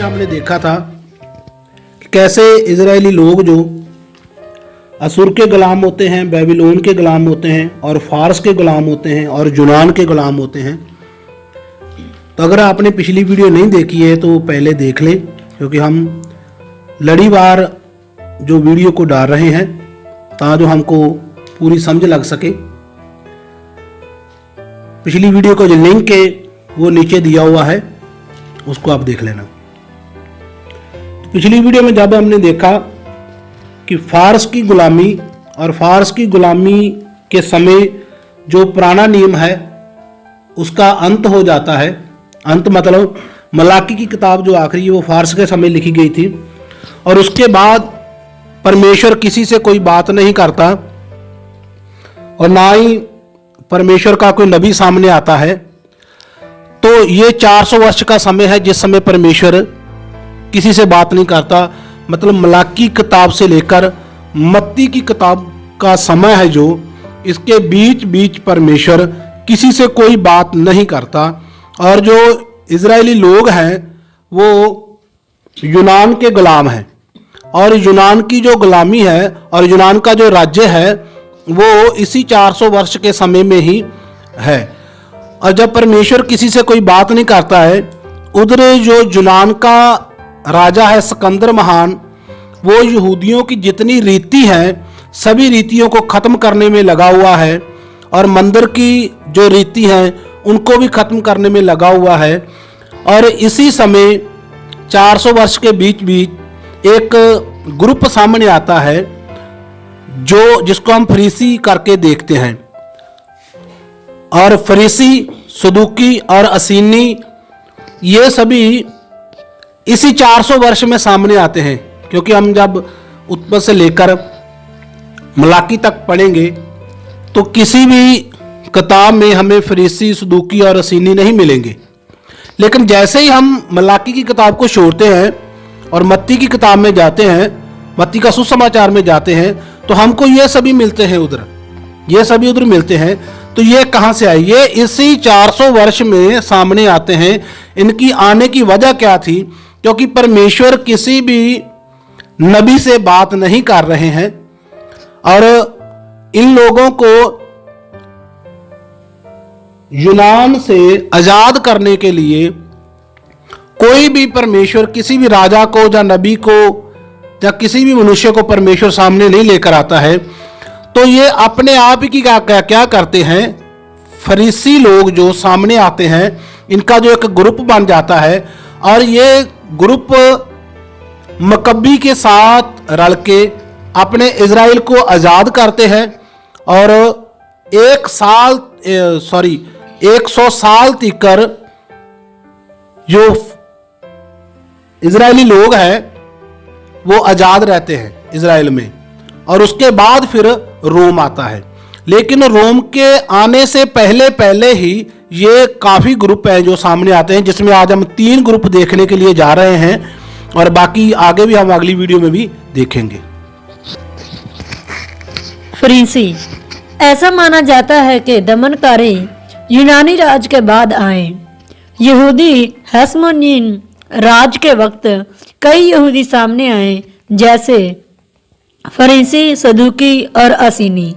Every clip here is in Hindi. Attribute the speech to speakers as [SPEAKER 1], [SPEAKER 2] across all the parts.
[SPEAKER 1] हमने देखा था कि कैसे इजरायली लोग जो असुर के गुलाम होते हैं, बेबीलोन के गुलाम होते हैं और फारस के गुलाम होते हैं और यूनान के गुलाम होते हैं। तो अगर आपने पिछली वीडियो नहीं देखी है तो पहले देख लें, क्योंकि हम लड़ीवार जो वीडियो को डाल रहे हैं ताकि हमको पूरी समझ लग सके। पिछली वीडियो का जो लिंक है वो नीचे दिया हुआ है, उसको आप देख लेना। तो पिछली वीडियो में जब हमने देखा कि फारस की गुलामी और फारस की गुलामी के समय जो पुराना नियम है उसका अंत हो जाता है। अंत मतलब मलाकी की किताब जो आखिरी है वो फारस के समय लिखी गई थी, और उसके बाद परमेश्वर किसी से कोई बात नहीं करता और ना ही परमेश्वर का कोई नबी सामने आता है। तो ये 400 वर्ष का समय है जिस समय परमेश्वर किसी से बात नहीं करता। मतलब मलाकी किताब से लेकर मत्ती की किताब का समय है जो, इसके बीच बीच परमेश्वर किसी से कोई बात नहीं करता। और जो इजरायली लोग हैं वो यूनान के गुलाम हैं, और यूनान की जो गुलामी है और यूनान का जो राज्य है वो इसी 400 वर्ष के समय में ही है। और जब परमेश्वर किसी से कोई बात नहीं करता है, उधर जो यूनान का राजा है सिकंदर महान, वो यहूदियों की जितनी रीति है सभी रीतियों को ख़त्म करने में लगा हुआ है, और मंदिर की जो रीति हैं उनको भी ख़त्म करने में लगा हुआ है। और इसी समय 400 वर्ष के बीच बीच एक ग्रुप सामने आता है जो जिसको हम फरीसी करके देखते हैं। और फरीसी, सदूकी और असीनी ये सभी इसी 400 वर्ष में सामने आते हैं, क्योंकि हम जब उत्पत्ति से लेकर मलाकी तक पढ़ेंगे तो किसी भी किताब में हमें फरीसी, सदूकी और असीनी नहीं मिलेंगे। लेकिन जैसे ही हम मलाकी की किताब को छोड़ते हैं और मत्ती की किताब में जाते हैं, मत्ती का सुसमाचार में जाते हैं, तो हमको ये सभी मिलते हैं उधर, ये सभी उधर मिलते हैं। तो ये कहाँ से आए? ये इसी 400 वर्ष में सामने आते हैं। इनकी आने की वजह क्या थी? क्योंकि परमेश्वर किसी भी नबी से बात नहीं कर रहे हैं, और इन लोगों को यूनान से आजाद करने के लिए कोई भी परमेश्वर किसी भी राजा को या नबी को या किसी भी मनुष्य को परमेश्वर सामने नहीं लेकर आता है। तो ये अपने आप ही क्या करते हैं, फरीसी लोग जो सामने आते हैं, इनका जो एक ग्रुप बन जाता है, और ये ग्रुप मकब्बी के साथ रल के अपने इजराइल को आज़ाद करते हैं। और 100 साल तक जो इजरायली लोग हैं वो आज़ाद रहते हैं इजराइल में, और उसके बाद फिर रोम आता है। लेकिन रोम के आने से पहले पहले ही ये काफ़ी ग्रुप हैं जो सामने आते हैं, जिसमें आज हम 3 ग्रुप देखने के लिए जा रहे हैं, और बाकी आगे भी हम अगली वीडियो में भी देखेंगे।
[SPEAKER 2] फरीसी, ऐसा माना जाता है कि दमनकारी यूनानी राज के बाद आए। यहूदी हेस्मोनियन राज के वक्त कई यहूदी सामने आए, जैसे फरीसी, सदूकी और असीनी।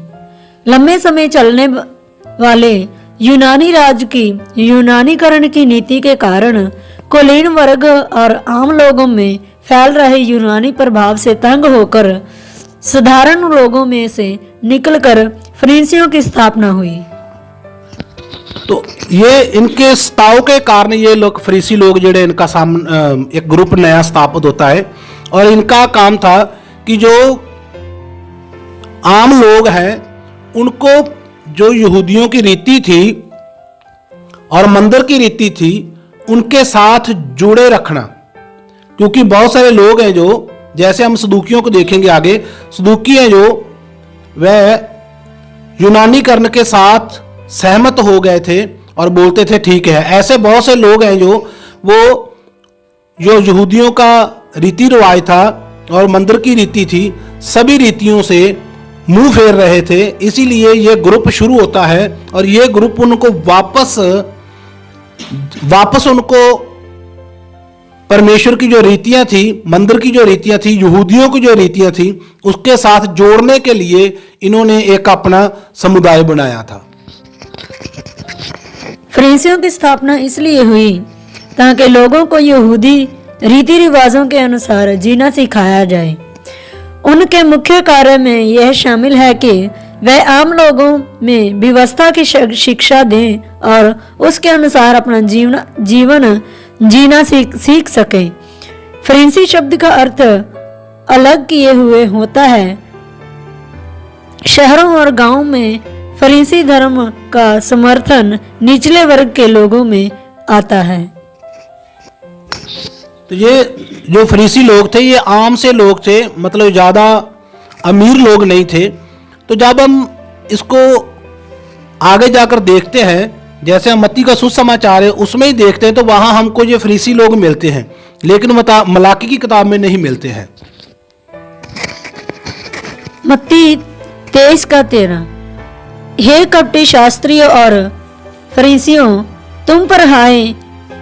[SPEAKER 2] लंबे समय चलने वाले यूनानी राज की यूनानीकरण की नीति के कारण कुलीन वर्ग और आम लोगों में फैल रहे यूनानी प्रभाव से तंग होकर साधारण लोगों में से निकलकर फरीसियों की स्थापना हुई।
[SPEAKER 1] तो ये इनके सताव के कारण ये लोग फरीसी लोग जेड़े इनका एक ग्रुप नया स्थापित होता है, और इनका काम था कि जो आम लोग हैं उनको जो यहूदियों की रीति थी और मंदिर की रीति थी उनके साथ जुड़े रखना। क्योंकि बहुत सारे लोग हैं जो, जैसे हम सदूकियों को देखेंगे आगे, सदूकी हैं जो वह यूनानीकरण के साथ सहमत हो गए थे और बोलते थे ठीक है। ऐसे बहुत से लोग हैं जो यहूदियों का रीति रिवाज था और मंदिर की रीति थी, सभी रीतियों से मुंह फेर रहे थे। इसीलिए ये ग्रुप शुरू होता है, और ये ग्रुप उनको वापस उनको परमेश्वर की जो रीतियां थी, मंदिर की जो रीतियां थी, यहूदियों की जो रीतियां थी, उसके साथ जोड़ने के लिए इन्होंने एक अपना समुदाय बनाया था।
[SPEAKER 2] फरीसियों की स्थापना इसलिए हुई ताकि लोगों को यहूदी रीति रिवाजों के अनुसार जीना सिखाया जाए। उनके मुख्य कार्य में यह शामिल है कि वह आम लोगों में व्यवस्था की शिक्षा दें और उसके अनुसार अपना जीवन जीना सीख सकें। फरीसी शब्द का अर्थ अलग किए हुए होता है। शहरों और गांवों में फरीसी धर्म का समर्थन निचले वर्ग के लोगों में आता है।
[SPEAKER 1] तो ये जो फरीसी लोग थे ये आम से लोग थे, मतलब ज़्यादा अमीर लोग नहीं थे। तो जब हम इसको आगे जाकर देखते हैं, जैसे हम मत्ती का सुसमाचार है उसमें ही देखते हैं, तो वहाँ हमको ये फरीसी लोग मिलते हैं, लेकिन मलाकी की किताब में नहीं मिलते हैं।
[SPEAKER 2] मत्ती 23:13 हे कपटी शास्त्रियों और फरीसियों, तुम पर हाय,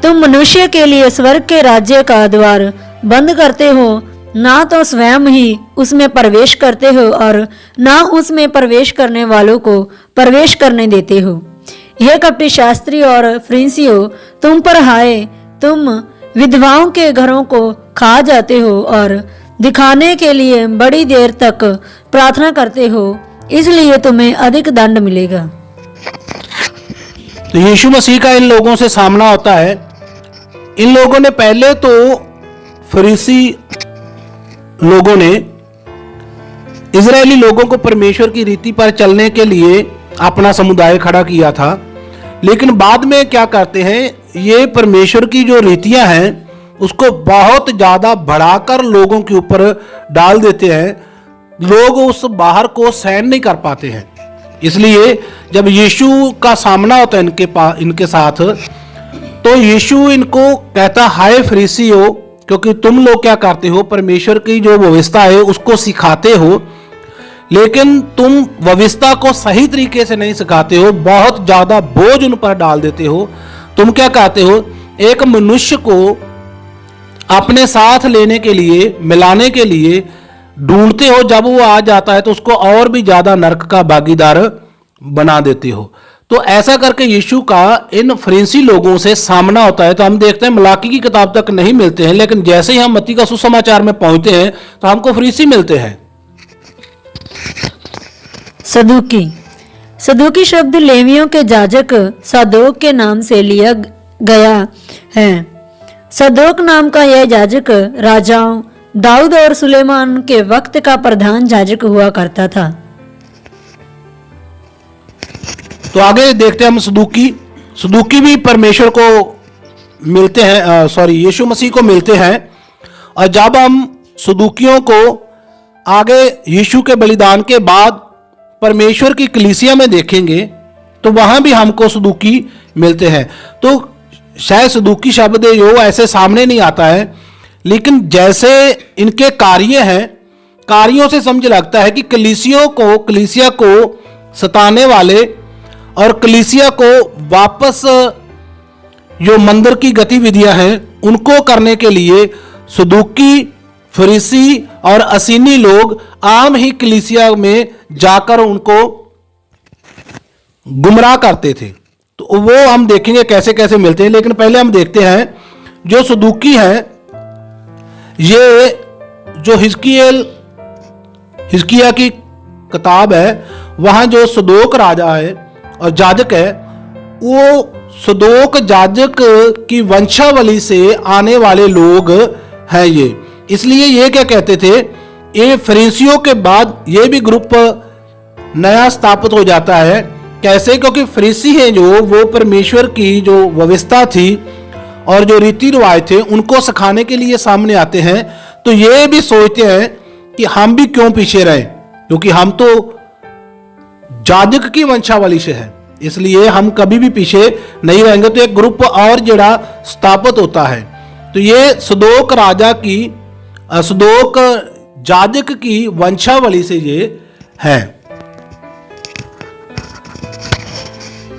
[SPEAKER 2] तुम मनुष्य के लिए स्वर्ग के राज्य का द्वार बंद करते हो, ना तो स्वयं ही उसमें प्रवेश करते हो और ना उसमें प्रवेश करने वालों को प्रवेश करने देते हो। यह कपटी शास्त्री और फरीसियों, तुम पर हाय, तुम विधवाओं के घरों को खा जाते हो और दिखाने के लिए बड़ी देर तक प्रार्थना करते हो, इसलिए तुम्हें अधिक दंड मिलेगा।
[SPEAKER 1] तो यीशु मसीह का इन लोगों से सामना होता है। इन लोगों ने पहले तो फरीसी लोगों ने इजरायली लोगों को परमेश्वर की रीति पर चलने के लिए अपना समुदाय खड़ा किया था, लेकिन बाद में क्या करते हैं, ये परमेश्वर की जो रीतियां हैं उसको बहुत ज्यादा बढ़ाकर लोगों के ऊपर डाल देते हैं। लोग उस बाहर को सहन नहीं कर पाते हैं। इसलिए जब यीशु का सामना होता है इनके साथ, तो यीशु इनको कहता, हाय फरीसियों, क्योंकि तुम लोग क्या करते हो, परमेश्वर की जो व्यवस्था है उसको सिखाते हो, लेकिन तुम व्यवस्था को सही तरीके से नहीं सिखाते हो, बहुत ज्यादा बोझ उन पर डाल देते हो। तुम क्या कहते हो, एक मनुष्य को अपने साथ लेने के लिए, मिलाने के लिए ढूंढते हो, जब वो आ जाता है तो उसको और भी ज्यादा नरक का भागीदार बना देते हो। तो ऐसा करके यीशु का इन फरीसी लोगों से सामना होता है। तो हम देखते हैं मलाकी की किताब तक नहीं मिलते हैं, लेकिन जैसे ही हम मत्ती का सुसमाचार में पहुंचते हैं तो हमको फरीसी मिलते हैं।
[SPEAKER 2] सदूकी। सदूकी शब्द लेवियों के जाजक सादोक के नाम से लिया गया है। सादोक नाम का यह जाजक राजाओं दाऊद और सुलेमान के वक्त का प्रधान जाजक हुआ करता था।
[SPEAKER 1] तो आगे देखते हैं हम सदूकी। सदूकी भी परमेश्वर को मिलते हैं, यीशु मसीह को मिलते हैं। और जब हम सदूकियों को आगे यीशु के बलिदान के बाद परमेश्वर की कलीसिया में देखेंगे तो वहां भी हमको सदूकी मिलते हैं। तो शायद सदूकी शब्द जो ऐसे सामने नहीं आता है, लेकिन जैसे इनके कार्य हैं, कार्यों से समझ लगता है कि कलीसिया को सताने वाले और कलीसिया को वापस जो मंदिर की गतिविधियां हैं उनको करने के लिए सदूकी, फरीसी और असीनी लोग आम ही कलीसिया में जाकर उनको गुमराह करते थे। तो वो हम देखेंगे कैसे कैसे मिलते हैं, लेकिन पहले हम देखते हैं जो सदूकी हैं, ये जो हिजकिया की किताब है, वहां जो सदोक राजा है और जाजक है, वो सदोक जाजक की वंशावली से आने वाले लोग हैं ये। इसलिए ये क्या कहते थे, ये फरीसियों के बाद ये भी ग्रुप नया स्थापित हो जाता है। कैसे? क्योंकि फरीसी हैं जो, वो परमेश्वर की जो व्यवस्था थी और जो रीति रिवाज थे उनको सिखाने के लिए सामने आते हैं। तो ये भी सोचते हैं कि हम भी क्यों पीछे रहे, क्योंकि हम तो जाजक की वंशावली से हैं, इसलिए हम कभी भी पीछे नहीं रहेंगे। तो एक ग्रुप और जड़ा स्थापित होता है। तो ये सदोक जाजक की वंशावली से ये है।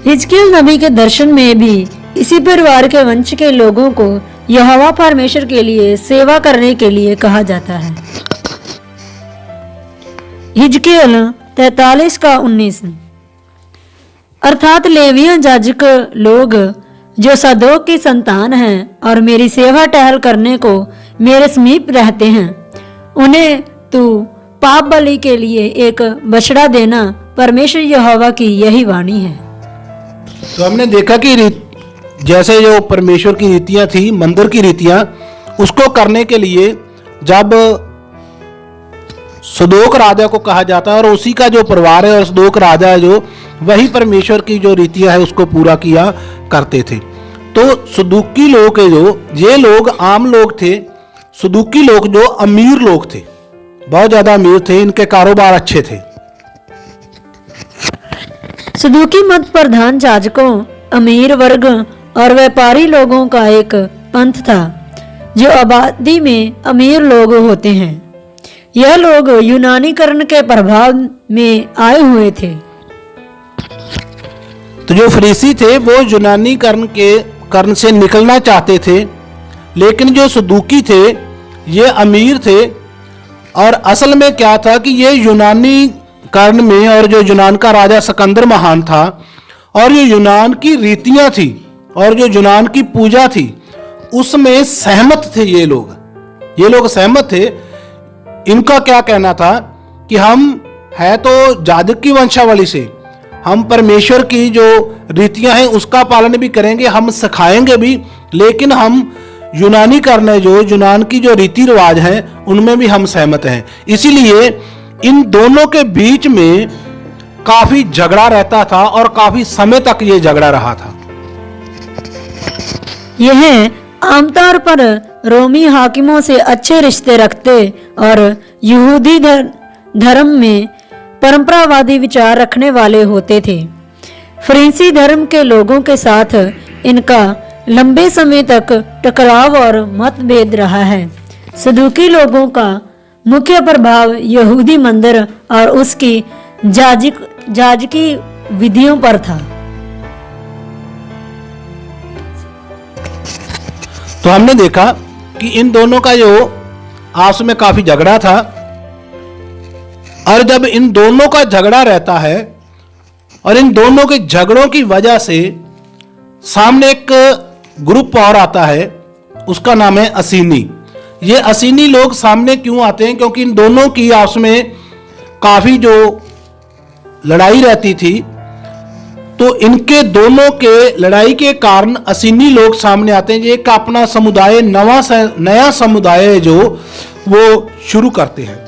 [SPEAKER 2] हिजकिय्याह नबी के दर्शन में भी इसी परिवार के वंश के लोगों को यहोवा परमेश्वर के लिए सेवा करने के लिए कहा जाता है। हिजकिय्याह 43 का 19। अर्थात लेवियन याजक लोग जो सदोक की संतान हैं और मेरी सेवा टहल करने को मेरे समीप रहते हैं, उन्हें तू पाप बलि के लिए एक बछड़ा देना परमेश्वर यहोवा की यही वाणी है।
[SPEAKER 1] तो हमने देखा कि जैसे जो परमेश्वर की रीतियां थी, मंदिर की रीतियां, उसको करने के लिए जब सदोक राजा को कहा जाता है और उसी का जो परिवार है और सदोक राजा है जो, वही परमेश्वर की जो रीतियां है उसको पूरा किया करते थे। तो सदूकी लोग है जो, ये लोग आम लोग थे। सदूकी लोग जो अमीर लोग थे, बहुत ज्यादा अमीर थे, इनके कारोबार अच्छे थे।
[SPEAKER 2] सदूकी मत प्रधान याजकों, अमीर वर्ग और व्यापारी लोगों का एक पंथ था जो आबादी में अमीर लोग होते हैं। यह लोग यूनानीकरण के प्रभाव में आए हुए थे।
[SPEAKER 1] तो जो फरीसी थे वो यूनानीकरण से निकलना चाहते थे, लेकिन जो सदूकी थे ये अमीर थे। और असल में क्या था कि ये यूनानीकरण में, और जो यूनान का राजा सिकंदर महान था, और ये यूनान की रीतियां थी और जो यूनान की पूजा थी उसमें सहमत थे। ये लोग सहमत थे। इनका क्या कहना था कि हम है तो याजक की वंशावली से, हम परमेश्वर की जो रीतियां हैं उसका पालन भी करेंगे, हम सिखाएंगे भी, लेकिन हम यूनानीकरण है जो यूनान की जो रीति रिवाज हैं उनमें भी हम सहमत हैं। इसीलिए इन दोनों के बीच में काफी झगड़ा रहता था और काफी समय तक ये झगड़ा रहा था।
[SPEAKER 2] यह आमतौर पर रोमी हाकिमों से अच्छे रिश्ते रखते और यहूदी धर्म में परंपरावादी विचार रखने वाले होते थे। फरीसी धर्म के लोगों के साथ इनका लंबे समय तक टकराव और मतभेद रहा है। सदूकी लोगों का मुख्य प्रभाव यहूदी मंदिर और उसकी जाजकी विधियों पर था।
[SPEAKER 1] तो हमने देखा कि इन दोनों का जो आपस में काफी झगड़ा था, और जब इन दोनों का झगड़ा रहता है और इन दोनों के झगड़ों की वजह से सामने एक ग्रुप और आता है, उसका नाम है असीनी। ये असीनी लोग सामने क्यों आते हैं? क्योंकि इन दोनों की आपस में काफी जो लड़ाई रहती थी, तो इनके दोनों के लड़ाई के कारण असीनी लोग सामने आते हैं। एक अपना समुदाय, नया समुदाय जो वो शुरू करते हैं।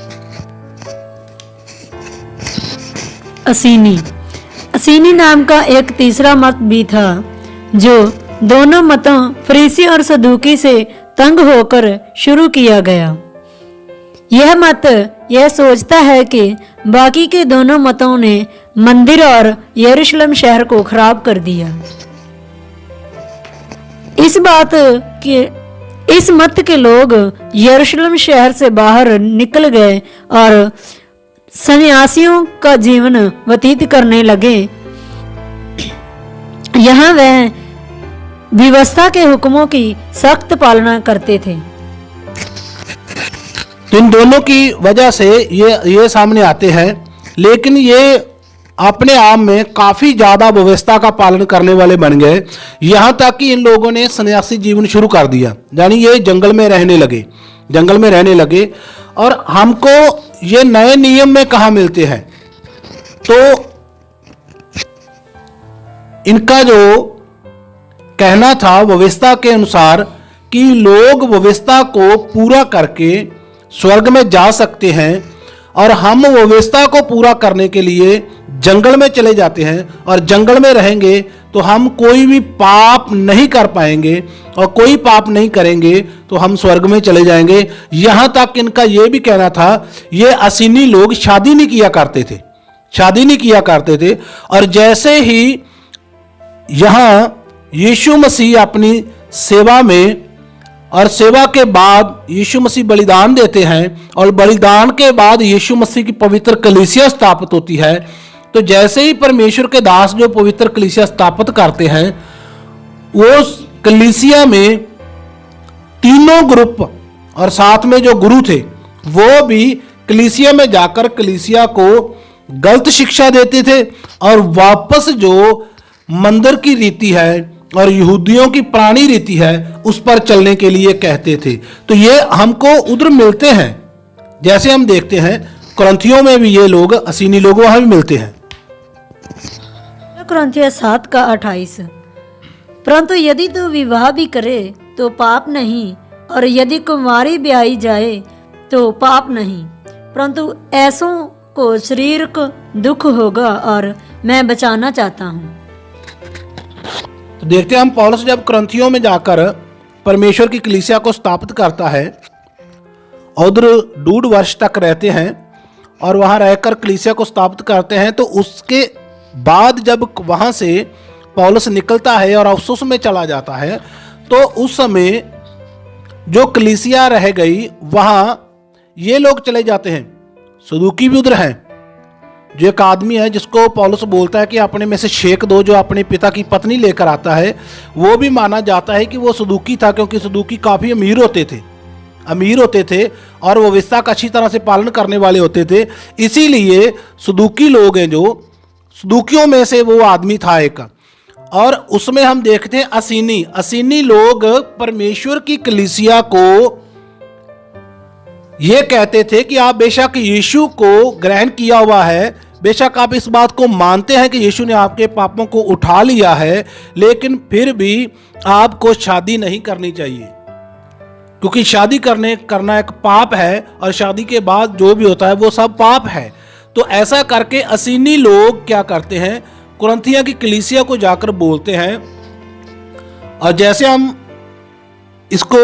[SPEAKER 2] असीनी नाम का एक तीसरा मत भी था जो दोनों मतों फरीसी और सदूकी से तंग होकर शुरू किया गया। यह मत यह सोचता है कि बाकी के दोनों मतों ने मंदिर और यरूशलेम शहर को खराब कर दिया। इस मत के लोग यरूशलेम शहर से बाहर निकल गए और सन्यासियों का जीवन व्यतीत करने लगे। यहाँ वह व्यवस्था के हुक्मों की सख्त पालना करते थे।
[SPEAKER 1] तो इन दोनों की वजह से ये सामने आते हैं, लेकिन ये अपने आप में काफी ज्यादा व्यवस्था का पालन करने वाले बन गए। यहां तक कि इन लोगों ने सन्यासी जीवन शुरू कर दिया, यानी ये जंगल में रहने लगे। और हमको ये नए नियम में कहां मिलते हैं? तो इनका जो कहना था व्यवस्था के अनुसार कि लोग व्यवस्था को पूरा करके स्वर्ग में जा सकते हैं, और हम व्यवस्था को पूरा करने के लिए जंगल में चले जाते हैं, और जंगल में रहेंगे तो हम कोई भी पाप नहीं कर पाएंगे, और कोई पाप नहीं करेंगे तो हम स्वर्ग में चले जाएंगे। यहां तक इनका यह भी कहना था, ये असीनी लोग शादी नहीं किया करते थे। और जैसे ही यहां यीशु मसीह अपनी सेवा में, और सेवा के बाद यीशु मसीह बलिदान देते हैं, और बलिदान के बाद यीशु मसीह की पवित्र कलीसिया स्थापित होती है। तो जैसे ही परमेश्वर के दास जो पवित्र कलीसिया स्थापित करते हैं, वो कलीसिया में तीनों ग्रुप और साथ में जो गुरु थे वो भी कलीसिया में जाकर कलीसिया को गलत शिक्षा देते थे और वापस जो मंदिर की रीति है और यहूदियों की पुरानी रीति है उस पर चलने के लिए कहते थे। तो ये हमको उधर मिलते हैं, जैसे हम देखते हैं कुरिन्थियों में भी ये लोग असीनी लोग वहां भी मिलते हैं।
[SPEAKER 2] कुरिन्थियों 7:28। परंतु यदि तू विवाह भी करे तो पाप नहीं, और यदि कुंवारी ब्याही जाए तो पाप नहीं, परंतु ऐसों को शरीर को दुख होगा और मैं बचाना चाहता हूँ।
[SPEAKER 1] तो देखते हैं हम पौलुस जब कुरिन्थियों में जाकर परमेश्वर की कलीसिया को स्थापित करता है, उधर 1.5 वर्ष तक रहते हैं और वहां रहकर कलीसिया को स्थापित करते हैं। तो उसके बाद जब वहां से पौलुस निकलता है और अफसोस में चला जाता है, तो उस समय जो कलीसिया रह गई वहां ये लोग चले जाते हैं। सदूकी भी उधर है, जो एक आदमी है जिसको पौलुस बोलता है कि अपने में से शेख दो, जो अपने पिता की पत्नी लेकर आता है, वो भी माना जाता है कि वो सदूकी था, क्योंकि सदूकी काफ़ी अमीर होते थे और वो व्यवस्था का अच्छी तरह से पालन करने वाले होते थे। इसीलिए सदूकी लोग हैं, जो सदूकियों में से वो आदमी था एक। और उसमें हम देखते हैं असीनी लोग परमेश्वर की कलीसिया को ये कहते थे कि आप बेशक यीशु को ग्रहण किया हुआ है, बेशक आप इस बात को मानते हैं कि यीशु ने आपके पापों को उठा लिया है, लेकिन फिर भी आपको शादी नहीं करनी चाहिए, क्योंकि शादी करना एक पाप है और शादी के बाद जो भी होता है वो सब पाप है। तो ऐसा करके असीनी लोग क्या करते हैं, कुरिन्थिया की कलीसिया को जाकर बोलते हैं। और जैसे हम इसको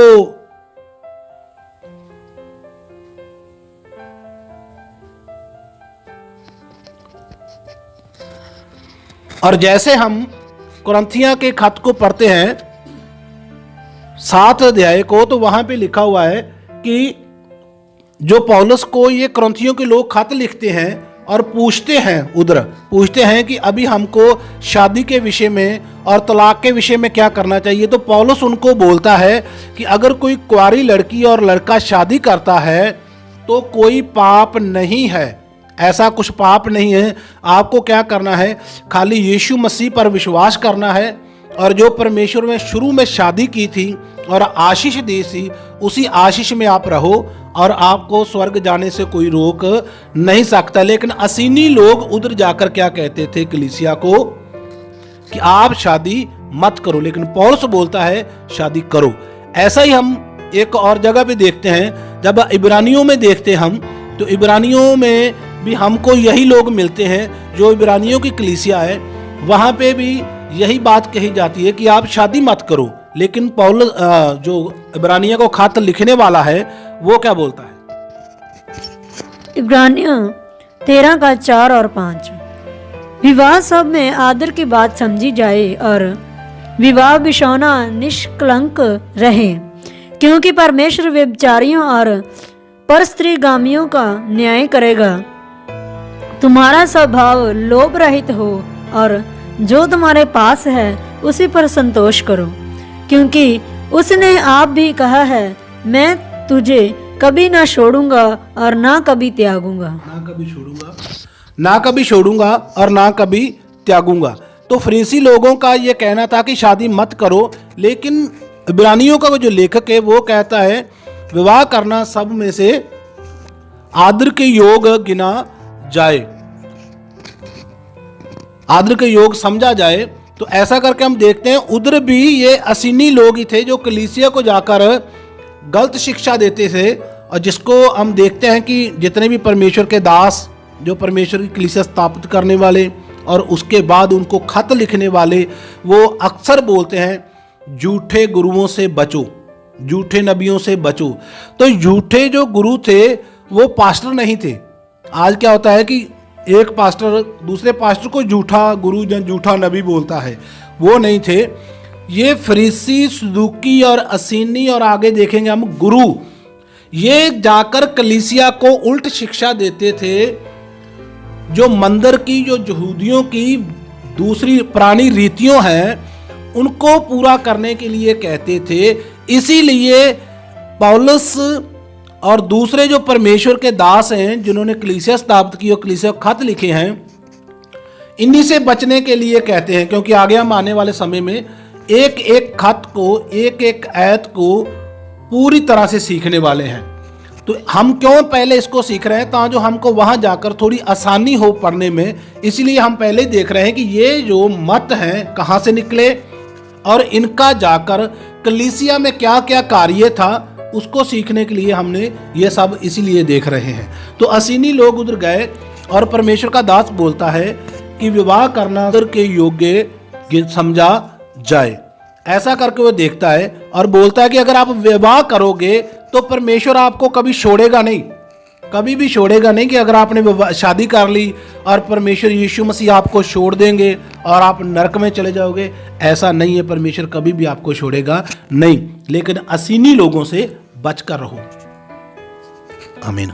[SPEAKER 1] कुरिन्थिया के खत को पढ़ते हैं 7 अध्याय को, तो वहां पे लिखा हुआ है कि जो पौलुस को ये कुरिन्थियों के लोग खत लिखते हैं और पूछते हैं कि अभी हमको शादी के विषय में और तलाक के विषय में क्या करना चाहिए। तो पौलुस उनको बोलता है कि अगर कोई कुंवारी लड़की और लड़का शादी करता है तो कोई पाप नहीं है, ऐसा कुछ पाप नहीं है। आपको क्या करना है, खाली यीशु मसीह पर विश्वास करना है और जो परमेश्वर में शुरू में शादी की थी और आशीष दी थी, उसी आशीष में आप रहो और आपको स्वर्ग जाने से कोई रोक नहीं सकता। लेकिन असीनी लोग उधर जाकर क्या कहते थे कलीसिया को कि आप शादी मत करो, लेकिन पौलुस बोलता है शादी करो। ऐसा ही हम एक और जगह पे देखते हैं, जब इब्रानियों में देखते हैं हम, तो इब्रानियों में भी हमको यही लोग मिलते हैं, जो इब्रानियों की कलीसिया है वहां पे भी यही बात कही जाती है कि आप शादी मत करो। लेकिन पौलुस जो इब्रानियों को खत लिखने वाला है वो क्या बोलता है,
[SPEAKER 2] इब्रानियों 13:4 और 5। विवाह सब में आदर की बात समझी जाए और विवाह बिछौना निष्कलंक रहे, क्योंकि परमेश्वर व्यभिचारियों और परस्त्रीगामियों का न्याय करेगा। तुम्हारा स्वभाव लोभ रहित हो और जो तुम्हारे पास है उसी पर संतोष करो, क्योंकि उसने आप भी कहा है, मैं तुझे कभी ना छोड़ूंगा और ना कभी त्यागूंगा।
[SPEAKER 1] ना कभी छोड़ूंगा और ना कभी त्यागूंगा। तो फरीसी लोगों का ये कहना था कि शादी मत करो, लेकिन इब्रानियों का जो लेखक है वो कहता है विवाह करना सब में से आदर के योग गिना जाए, आदर के योग समझा जाए। तो ऐसा करके हम देखते हैं उधर भी ये असीनी लोग ही थे जो कलीसिया को जाकर गलत शिक्षा देते थे, और जिसको हम देखते हैं कि जितने भी परमेश्वर के दास, जो परमेश्वर की कलीसिया स्थापित करने वाले और उसके बाद उनको खत लिखने वाले, वो अक्सर बोलते हैं झूठे गुरुओं से बचो, झूठे नबियों से बचो। तो झूठे जो गुरु थे वो पास्टर नहीं थे। आज क्या होता है कि एक पास्टर दूसरे पास्टर को झूठा गुरु या झूठा नबी बोलता है, वो नहीं थे। ये फरीसी, सदूकी और असीनी और आगे देखेंगे हम गुरु, ये जाकर कलीसिया को उल्ट शिक्षा देते थे। जो मंदिर की, जो यहूदियों की दूसरी पुरानी रीतियों हैं, उनको पूरा करने के लिए कहते थे। इसीलिए पौलुस और दूसरे जो परमेश्वर के दास हैं जिन्होंने कलीसिया स्थापित की और कलीसिया को खत लिखे हैं, इन्हीं से बचने के लिए कहते हैं, क्योंकि आगे हम आने वाले समय में एक एक खत को, एक एक आयत को पूरी तरह से सीखने वाले हैं। तो हम क्यों पहले इसको सीख रहे हैं, ताकि हमको वहां जाकर थोड़ी आसानी हो पढ़ने में। इसलिए हम पहले ही देख रहे हैं कि ये जो मत हैं कहाँ से निकले और इनका जाकर कलीसिया में क्या क्या कार्य था, उसको सीखने के लिए हमने ये सब इसीलिए देख रहे हैं। तो असीनी लोग उधर गए और परमेश्वर का दास बोलता है कि विवाह करना के योग्य समझा जाए। ऐसा करके वो देखता है और बोलता है कि अगर आप विवाह करोगे तो परमेश्वर आपको कभी छोड़ेगा नहीं, कभी भी छोड़ेगा नहीं। कि अगर आपने शादी कर ली और परमेश्वर यीशु मसीह आपको छोड़ देंगे और आप नरक में चले जाओगे, ऐसा नहीं है। परमेश्वर कभी भी आपको छोड़ेगा नहीं, लेकिन असीनी लोगों से बचकर रहो। आमीन।